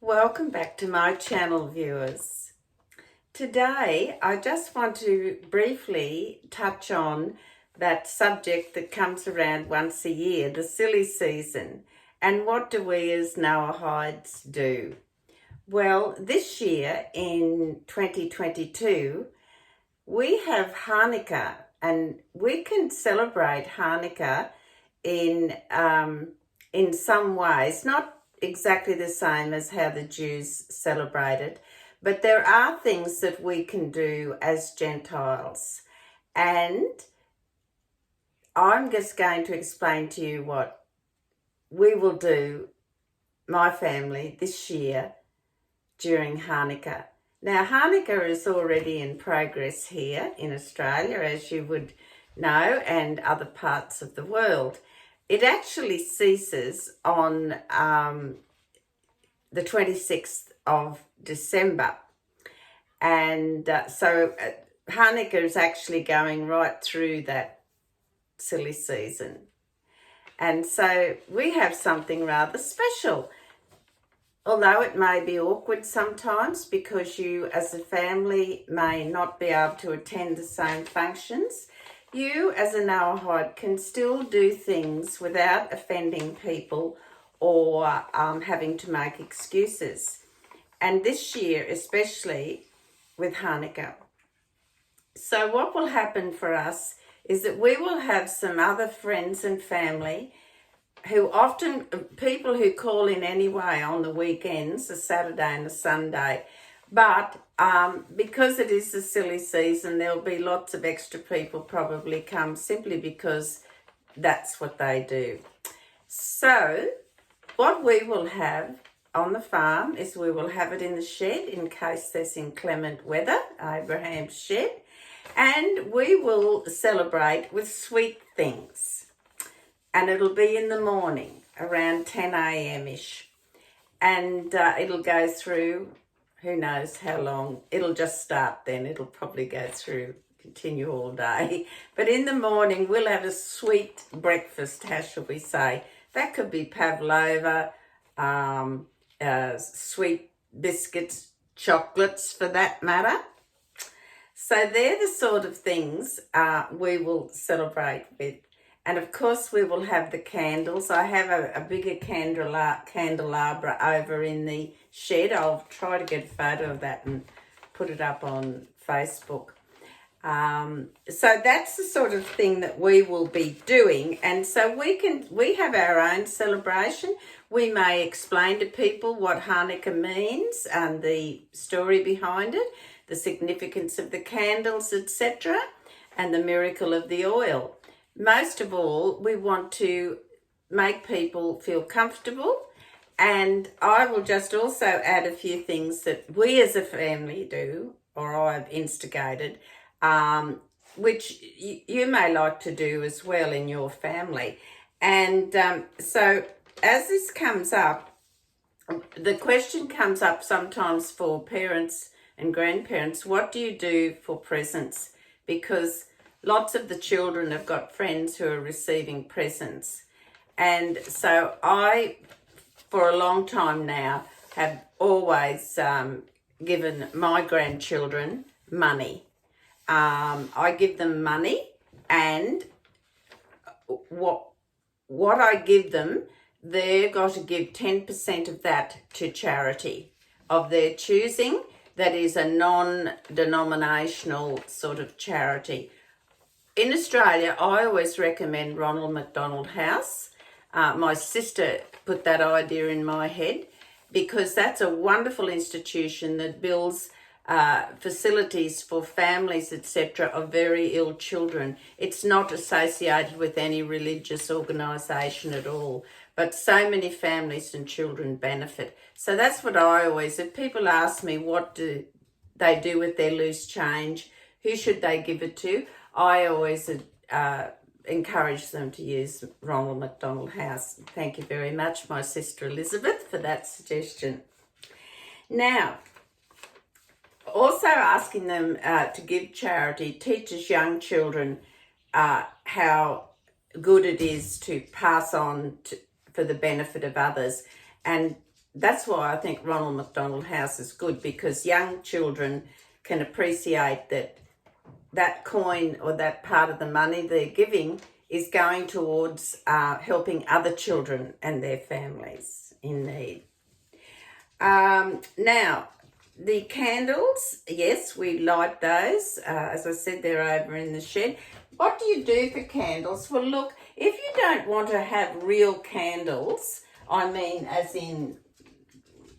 Welcome back to my channel, viewers. Today I just want to briefly touch on that subject that comes around once a year, the silly season. And what do we as Noahides do? Well, this year in 2022 we have Chanukah, and we can celebrate Chanukah in some ways, not exactly the same as how the Jews celebrate it, but there are things that we can do as Gentiles. And I'm just going to explain to you what we will do, my family, this year during Chanukah. Now, Chanukah is already in progress here in Australia, as you would know, and other parts of the world. It actually ceases on the 26th of December. And so Chanukah is actually going right through that silly season. And so we have something rather special. Although it may be awkward sometimes because you as a family may not be able to attend the same functions, you as a Noahide can still do things without offending people or having to make excuses. And this year, especially with Chanukah. So what will happen for us is that we will have some other friends and family who often, people who call in anyway on the weekends, a Saturday and a Sunday, but because it is a silly season, there'll be lots of extra people probably come simply because that's what they do. So what we will have on the farm is we will have it in the shed in case there's inclement weather, Abraham's shed, and we will celebrate with sweet things. And it'll be in the morning around 10 a.m.-ish. And it'll go through, who knows how long. It'll just start then. It'll probably go through, continue all day. But in the morning, we'll have a sweet breakfast, how shall we say. That could be pavlova, sweet biscuits, chocolates for that matter. So they're the sort of things we will celebrate with. And of course we will have the candles. I have a bigger candelabra over in the shed. I'll try to get a photo of that and put it up on Facebook. So that's the sort of thing that we will be doing. And so we have our own celebration. We may explain to people what Chanukah means and the story behind it, the significance of the candles, etc., and the miracle of the oil. Most of all, we want to make people feel comfortable, and I will just also add a few things that we as a family do, or I've instigated, which you may like to do as well in your family. And so as this comes up, the question comes up sometimes for parents and grandparents, what do you do for presents? Because lots of the children have got friends who are receiving presents. And so I, for a long time now, have always given my grandchildren money. I give them money, and what I give them, they've got to give 10% of that to charity of their choosing. That is a non-denominational sort of charity. In Australia, I always recommend Ronald McDonald House. My sister put that idea in my head because that's a wonderful institution that builds facilities for families, etc., of very ill children. It's not associated with any religious organisation at all, but so many families and children benefit. So that's what I always, if people ask me what do they do with their loose change, who should they give it to, I always encourage them to use Ronald McDonald House. Thank you very much, my sister Elizabeth, for that suggestion. Now, also asking them to give charity teaches young children how good it is to pass on for the benefit of others. And that's why I think Ronald McDonald House is good, because young children can appreciate that coin or that part of the money they're giving is going towards helping other children and their families in need. Now, the candles, yes, we light those. As I said, they're over in the shed. What do you do for candles? Well, look, if you don't want to have real candles, I mean as in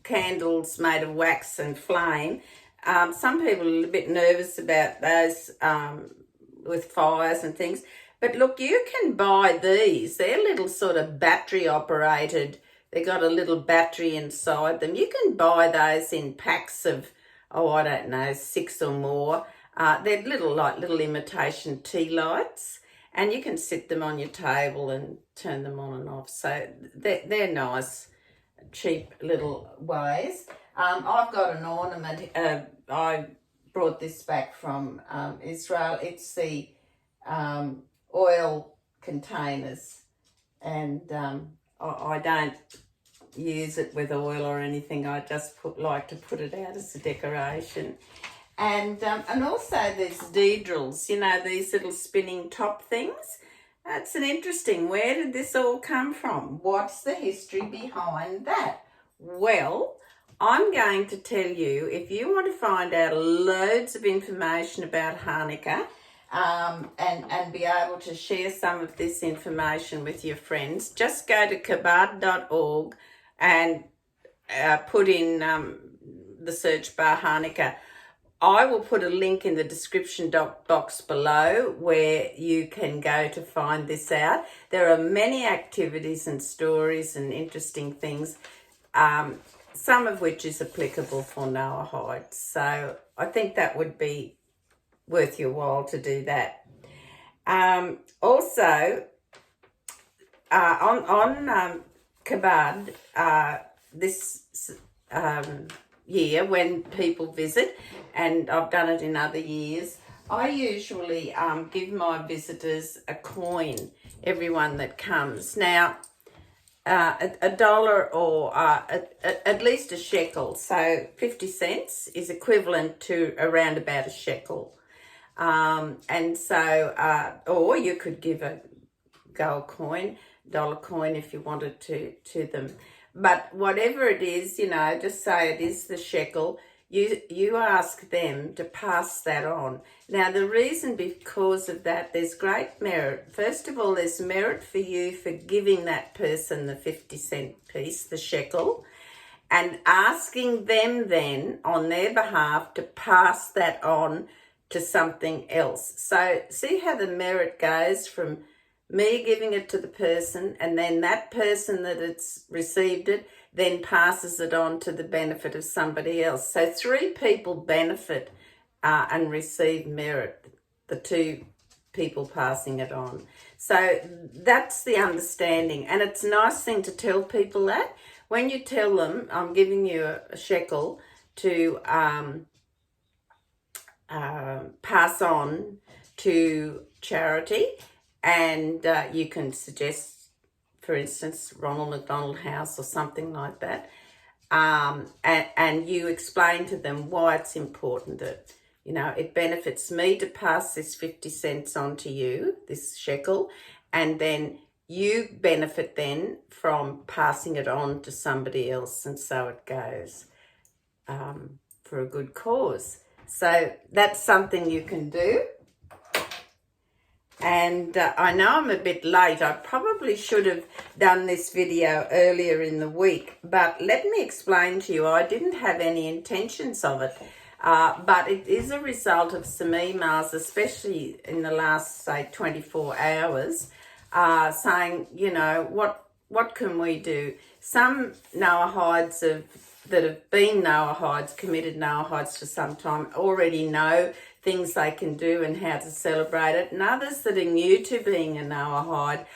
candles made of wax and flame, some people are a little bit nervous about those with fires and things. But look, you can buy these. They're little sort of battery operated. They've got a little battery inside them. You can buy those in packs of, I don't know, 6 or more. They're little imitation tea lights, and you can sit them on your table and turn them on and off. So they're nice, cheap little ways. I've got an ornament. I brought this back from Israel. It's the oil containers, and I don't use it with oil or anything. I just like to put it out as a decoration. And also there's deedrils, you know, these little spinning top things. That's an interesting, where did this all come from? What's the history behind that? Well, I'm going to tell you, if you want to find out loads of information about Chanukah, and be able to share some of this information with your friends, just go to kabad.org and put in the search bar Chanukah. I will put a link in the description box below where you can go to find this out. There are many activities and stories and interesting things, some of which is applicable for Noahide. So I think that would be worth your while to do that. Also, on Kabad, this year when people visit, and I've done it in other years, I usually give my visitors a coin, everyone that comes. Now, $1 or at least a shekel, so 50 cents is equivalent to around about a shekel. And so, or you could give a gold coin, dollar coin if you wanted to them. But whatever it is, you know, just say it is the shekel, you ask them to pass that on. Now, the reason because of that, there's great merit. First of all, there's merit for you for giving that person the 50-cent piece, the shekel, and asking them then on their behalf to pass that on to something else. So see how the merit goes from me giving it to the person, and then that person that it's received it then passes it on to the benefit of somebody else. So 3 people benefit and receive merit, the 2 people passing it on. So that's the understanding, and it's a nice thing to tell people that. When you tell them, I'm giving you a shekel to pass on to charity, and you can suggest, for instance, Ronald McDonald House or something like that, and you explain to them why it's important that, you know, it benefits me to pass this 50 cents on to you, this shekel, and then you benefit then from passing it on to somebody else, and so it goes for a good cause. So that's something you can do. And I know I'm a bit late. I probably should have done this video earlier in the week, but let me explain to you, I didn't have any intentions of it, but it is a result of some emails, especially in the last, say, 24 hours, saying, you know, what can we do? Some Noahides that have been Noahides, committed Noahides for some time, already know things they can do and how to celebrate it, and others that are new to being a Noahide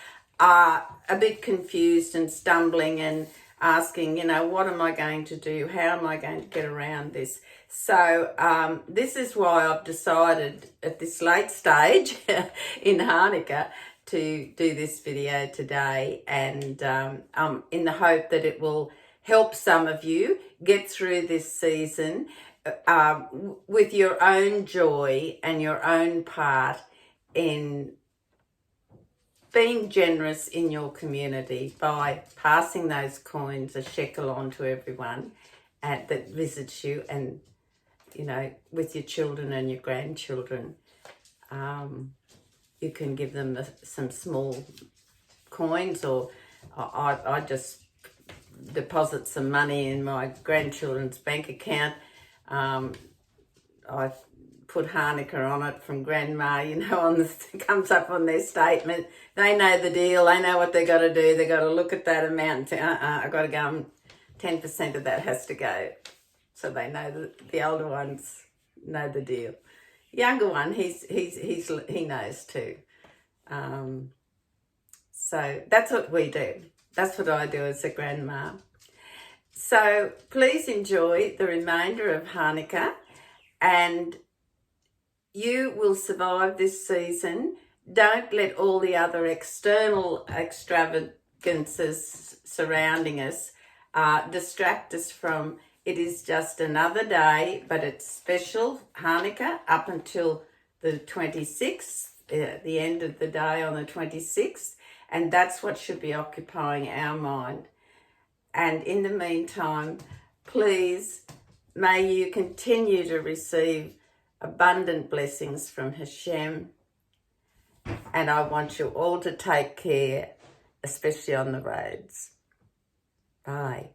are a bit confused and stumbling and asking, you know, what am I going to do? How am I going to get around this? So this is why I've decided at this late stage in Chanukah to do this video today, and in the hope that it will help some of you get through this season with your own joy and your own part in being generous in your community by passing those coins, a shekel, on to everyone that visits you, and, you know, with your children and your grandchildren. You can give them some small coins, or I just deposit some money in my grandchildren's bank account. I put Chanukah on it from Grandma, you know, it comes up on their statement. They know the deal. They know what they got to do. They got to look at that amount and say, I got to go, and 10% of that has to go. So they know the older ones know the deal. Younger one, he knows too. So that's what we do. That's what I do as a grandma. So please enjoy the remainder of Chanukah, and you will survive this season. Don't let all the other external extravagances surrounding us distract us from it. Is just another day, but it's special Chanukah up until the 26th, the end of the day on the 26th, and that's what should be occupying our mind. And in the meantime, please, may you continue to receive abundant blessings from Hashem. And I want you all to take care, especially on the roads. Bye.